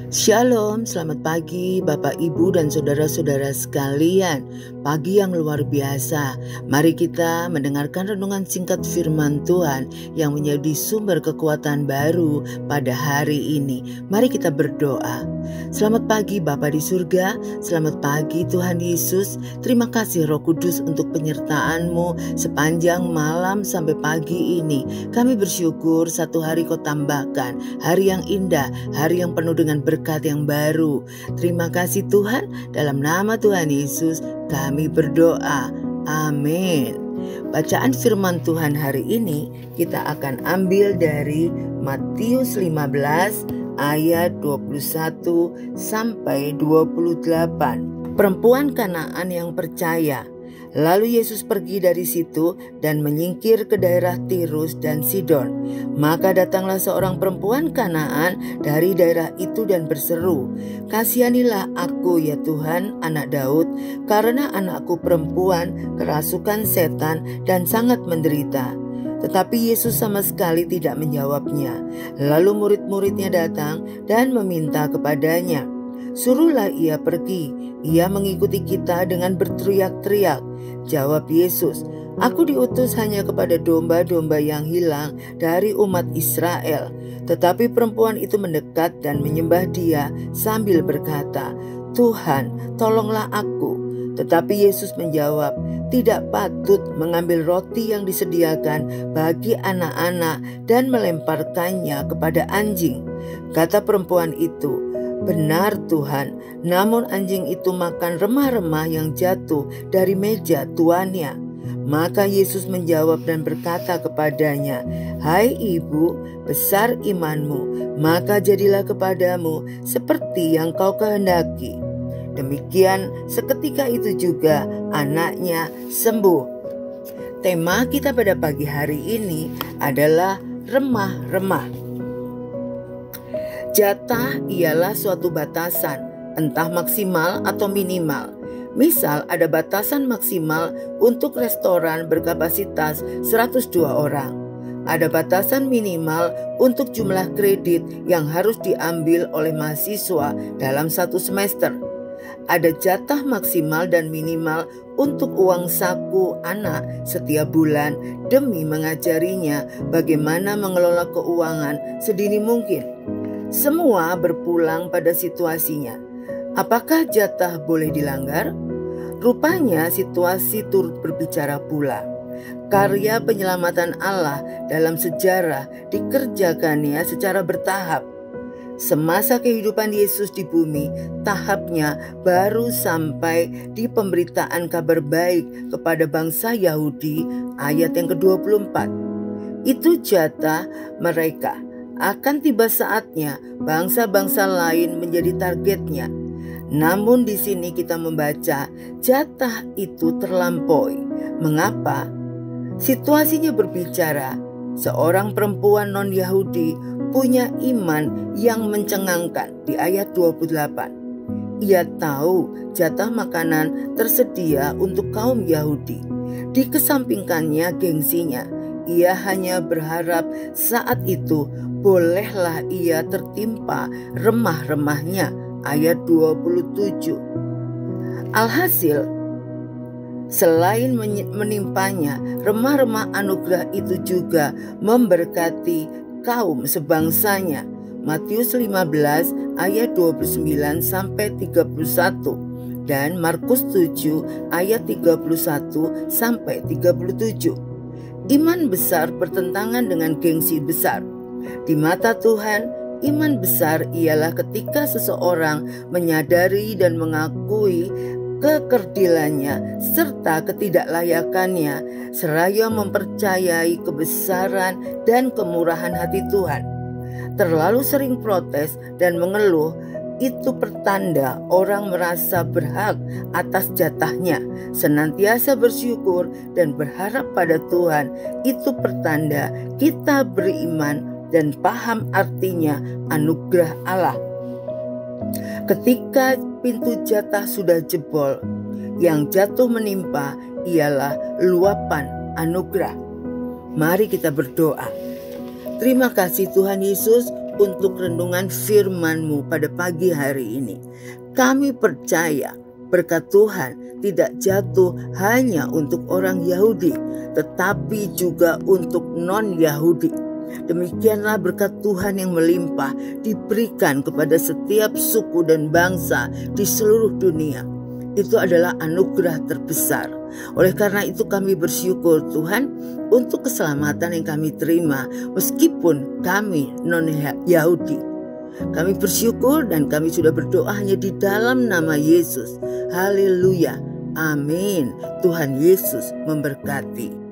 Shalom, selamat pagi Bapak Ibu dan saudara-saudara sekalian. Pagi yang luar biasa. Mari kita mendengarkan renungan singkat firman Tuhan yang menjadi sumber kekuatan baru pada hari ini. Mari kita berdoa. Selamat pagi Bapa di surga, selamat pagi Tuhan Yesus. Terima kasih Roh Kudus untuk penyertaan-Mu sepanjang malam sampai pagi ini. Kami bersyukur satu hari Kau tambahkan, hari yang indah, hari yang penuh dengan berkat yang baru. Terima kasih Tuhan, dalam nama Tuhan Yesus kami berdoa. Amin. Bacaan firman Tuhan hari ini kita akan ambil dari Matius 15 ayat 21 sampai 28. Perempuan Kanaan yang percaya. Lalu Yesus pergi dari situ dan menyingkir ke daerah Tirus dan Sidon. Maka datanglah seorang perempuan Kanaan dari daerah itu dan berseru, "Kasihanilah aku ya Tuhan, anak Daud, karena anakku perempuan kerasukan setan dan sangat menderita." Tetapi Yesus sama sekali tidak menjawabnya. Lalu murid-muridnya datang dan meminta kepadanya, "Suruhlah ia pergi, ia mengikuti kita dengan berteriak-teriak." Jawab Yesus, "Aku diutus hanya kepada domba-domba yang hilang dari umat Israel." Tetapi perempuan itu mendekat dan menyembah Dia sambil berkata, "Tuhan, tolonglah aku." Tetapi Yesus menjawab, "Tidak patut mengambil roti yang disediakan bagi anak-anak dan melemparkannya kepada anjing." Kata perempuan itu, "Benar Tuhan, namun anjing itu makan remah-remah yang jatuh dari meja tuannya." Maka Yesus menjawab dan berkata kepadanya, "Hai ibu, besar imanmu, maka jadilah kepadamu seperti yang kau kehendaki." Demikian seketika itu juga anaknya sembuh. Tema kita pada pagi hari ini adalah remah-remah. Jatah ialah suatu batasan, entah maksimal atau minimal. Misal ada batasan maksimal untuk restoran berkapasitas 102 orang. Ada batasan minimal untuk jumlah kredit yang harus diambil oleh mahasiswa dalam satu semester. Ada jatah maksimal dan minimal untuk uang saku anak setiap bulan demi mengajarinya bagaimana mengelola keuangan sedini mungkin. Semua berpulang pada situasinya. Apakah jatah boleh dilanggar? Rupanya situasi turut berbicara pula. Karya penyelamatan Allah dalam sejarah dikerjakannya secara bertahap. Semasa kehidupan Yesus di bumi, tahapnya baru sampai di pemberitaan kabar baik kepada bangsa Yahudi ayat yang ke-24. Itu jatah mereka. Akan tiba saatnya bangsa-bangsa lain menjadi targetnya. Namun di sini kita membaca jatah itu terlampaui. Mengapa? Situasinya berbicara seorang perempuan non-Yahudi punya iman yang mencengangkan di ayat 28. Ia tahu jatah makanan tersedia untuk kaum Yahudi. Dikesampingkannya gengsinya. Ia hanya berharap saat itu bolehlah ia tertimpa remah-remahnya. Ayat 27. Alhasil, selain menimpanya, remah-remah anugerah itu juga memberkati kaum sebangsanya. Matius 15 ayat 29 sampai 31 dan Markus 7 ayat 31 sampai 37. Iman besar bertentangan dengan gengsi besar. Di mata Tuhan, iman besar ialah ketika seseorang menyadari dan mengakui kekerdilannya serta ketidaklayakannya, seraya mempercayai kebesaran dan kemurahan hati Tuhan. Terlalu sering protes dan mengeluh itu pertanda orang merasa berhak atas jatahnya. Senantiasa bersyukur dan berharap pada Tuhan, itu pertanda kita beriman dan paham artinya anugerah Allah. Ketika pintu jatah sudah jebol, yang jatuh menimpa ialah luapan anugerah. Mari kita berdoa. Terima kasih Tuhan Yesus untuk renungan firman-Mu pada pagi hari ini. Kami percaya berkat Tuhan tidak jatuh hanya untuk orang Yahudi, tetapi juga untuk non-Yahudi. Demikianlah berkat Tuhan yang melimpah diberikan kepada setiap suku dan bangsa di seluruh dunia. Itu adalah anugerah terbesar. Oleh karena itu kami bersyukur Tuhan untuk keselamatan yang kami terima meskipun kami non-Yahudi. Kami bersyukur dan kami sudah berdoa hanya di dalam nama Yesus. Haleluya. Amin. Tuhan Yesus memberkati.